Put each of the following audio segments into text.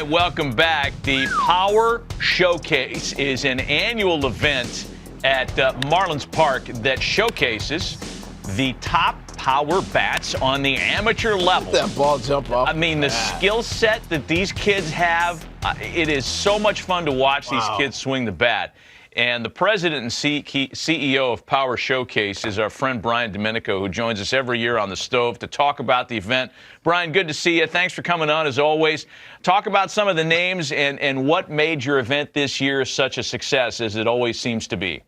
right, welcome back. The Power Showcase is an annual event at Marlins Park that showcases the top power bats on the amateur level. Let that ball jump off. I mean, the skill set that these kids have, it is so much fun to watch these kids swing the bat. And the president and CEO of Power Showcase is our friend Brian Domenico, who joins us every year on the stove to talk about the event. Brian, good to see you. Thanks for coming on, as always. Talk about some of the names and what made your event this year such a success, as it always seems to be.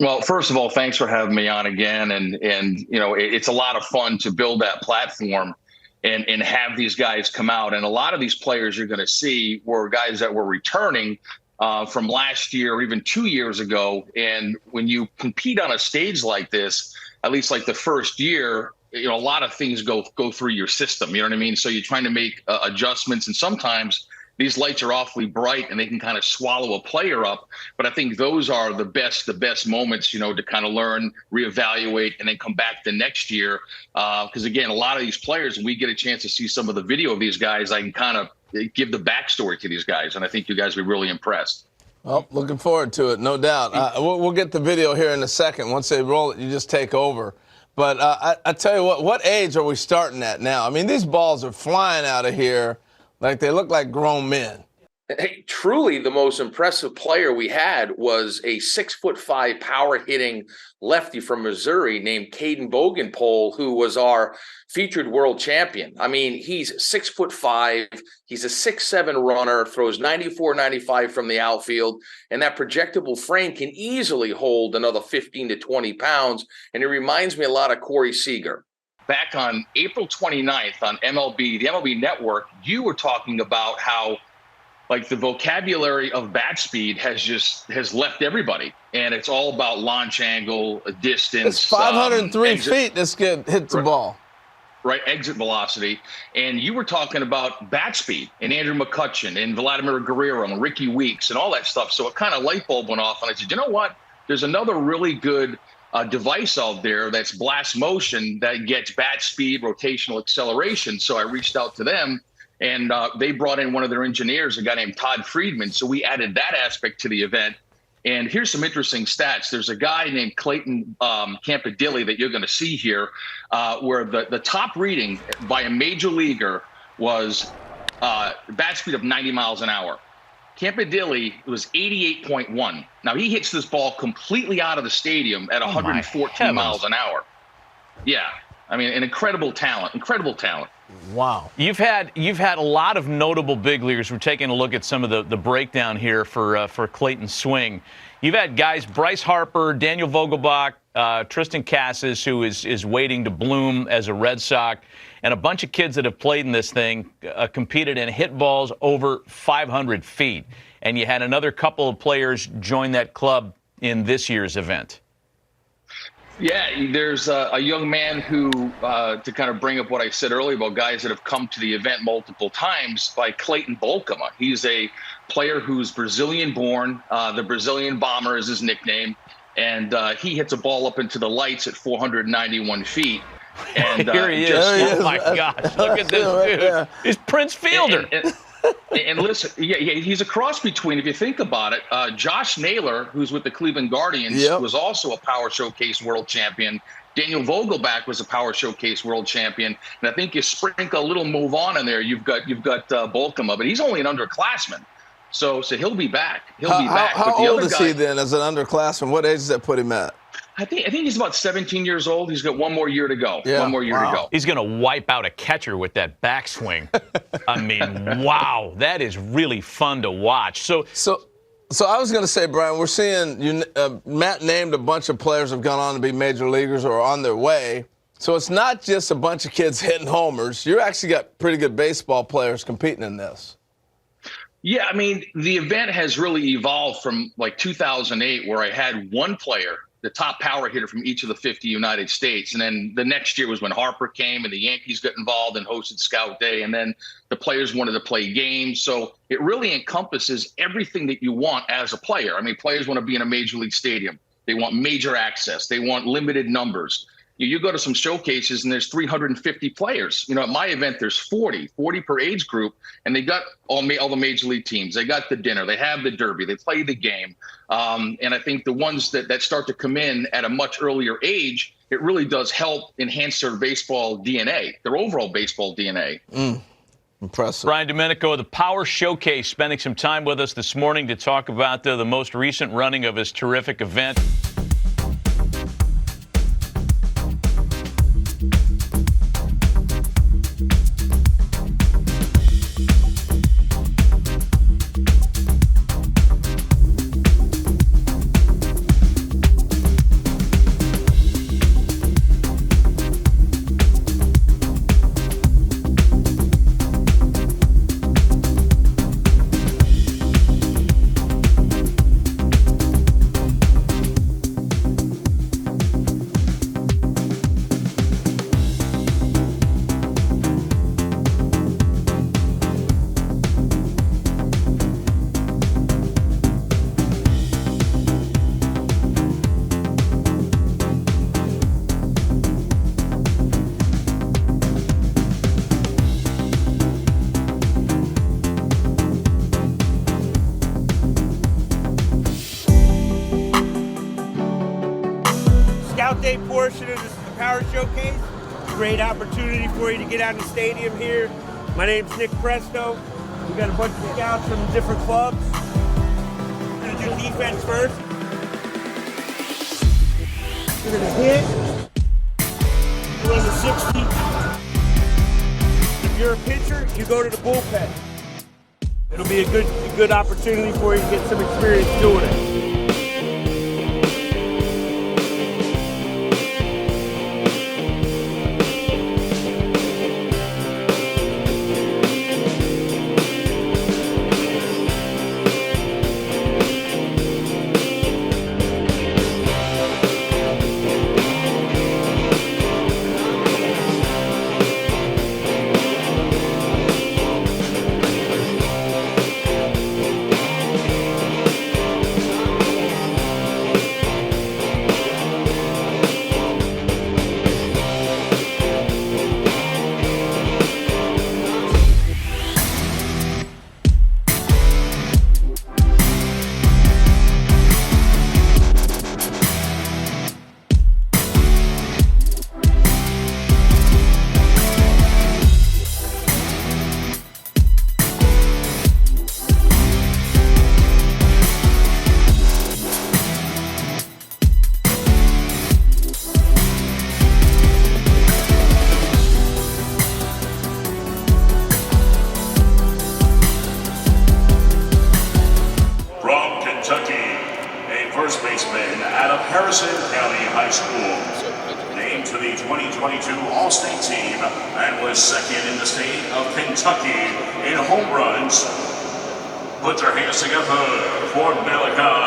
Well, first of all, thanks for having me on again. And you know, it's a lot of fun to build that platform and have these guys come out. And a lot of these players you're going to see were guys that were returning from last year or even 2 years ago. And when you compete on a stage like this, at least like the first year, you know, a lot of things go through your system. You know what I mean? So you're trying to make adjustments, and sometimes these lights are awfully bright and they can kind of swallow a player up. But I think those are the best moments, you know, to kind of learn, reevaluate, and then come back the next year. Because again, a lot of these players, when we get a chance to see some of the video of these guys, I can kind of give the backstory to these guys, and I think you guys will be really impressed. Well, looking forward to it, no doubt. We'll get the video here in a second. Once they roll it, you just take over. But I tell you what age are we starting at now? I mean, these balls are flying out of here like they look like grown men. Hey, truly the most impressive player we had was a 6'5" power hitting lefty from Missouri named Caden Bogenpole, who was our featured world champion. I mean, he's 6'5", he's a 6'7" runner, throws 94, 95 from the outfield, and that projectable frame can easily hold another 15 to 20 pounds. And it reminds me a lot of Corey Seager. Back on April 29th on the MLB Network, you were talking about how like the vocabulary of bat speed has left everybody, and it's all about launch angle, distance. It's 503 feet this kid hits the ball. Right, exit velocity. And you were talking about bat speed and Andrew McCutchen and Vladimir Guerrero and Ricky Weeks and all that stuff. So it kind of light bulb went off, and I said, you know what? There's another really good device out there that's blast motion that gets bat speed, rotational acceleration. So I reached out to them. And they brought in one of their engineers, a guy named Todd Friedman. So we added that aspect to the event. And here's some interesting stats. There's a guy named Clayton Campadilli that you're going to see here, where the top reading by a major leaguer was bat speed of 90 miles an hour. Campadilli was 88.1. Now, he hits this ball completely out of the stadium at 114 miles an hour. Yeah. I mean, an incredible talent. Wow. You've had a lot of notable big leaguers. We're taking a look at some of the breakdown here for Clayton's swing. You've had guys, Bryce Harper, Daniel Vogelbach, Tristan Casas, who is waiting to bloom as a Red Sox, and a bunch of kids that have played in this thing, competed and hit balls over 500 feet. And you had another couple of players join that club in this year's event. Yeah, there's a young man who, to kind of bring up what I said earlier about guys that have come to the event multiple times, by Clayton Bolkema. He's a player who's Brazilian-born. The Brazilian Bomber is his nickname. And he hits a ball up into the lights at 491 feet. And here he is. Oh, my gosh. Look at this dude. He's Prince Fielder. And listen, yeah, he's a cross between, if you think about it, Josh Naylor, who's with the Cleveland Guardians, was also a Power Showcase world champion. Daniel Vogelbach was a Power Showcase world champion. And I think you sprinkle a little move on in there, you've got Bolkema, but he's only an underclassman. So he'll be back. How old is he then as an underclassman? What age does that put him at? I think he's about 17 years old. He's got one more year to go. Yeah. One more year to go. He's going to wipe out a catcher with that backswing. I mean, wow, that is really fun to watch. So I was going to say, Brian, we're seeing Matt named a bunch of players have gone on to be major leaguers or are on their way. So it's not just a bunch of kids hitting homers. You actually got pretty good baseball players competing in this. Yeah, I mean, the event has really evolved from like 2008, where I had one player, the top power hitter from each of the 50 United States. And then the next year was when Harper came and the Yankees got involved and hosted Scout Day. And then the players wanted to play games. So it really encompasses everything that you want as a player. I mean, players want to be in a major league stadium. They want major access. They want limited numbers. You go to some showcases and there's 350 players. At my event, there's 40 per age group, and they got all the major league teams. They got the dinner, they have the derby, they play the game. And I think the ones that start to come in at a much earlier age, it really does help enhance their baseball DNA, their overall baseball DNA. Impressive. Brian Domenico of the Power Showcase spending some time with us this morning to talk about the most recent running of his terrific event. Scout Day portion of this Power Showcase. Great opportunity for you to get out in the stadium here. My name's Nick Presto. We got a bunch of scouts from different clubs. We're gonna do defense first. We're gonna hit. Run the 60. If you're a pitcher, you go to the bullpen. It'll be a good opportunity for you to get some experience doing it. first baseman out of Harrison County High School. Named to the 2022 All-State team and was second in the state of Kentucky in home runs. Put your hands together for Malachi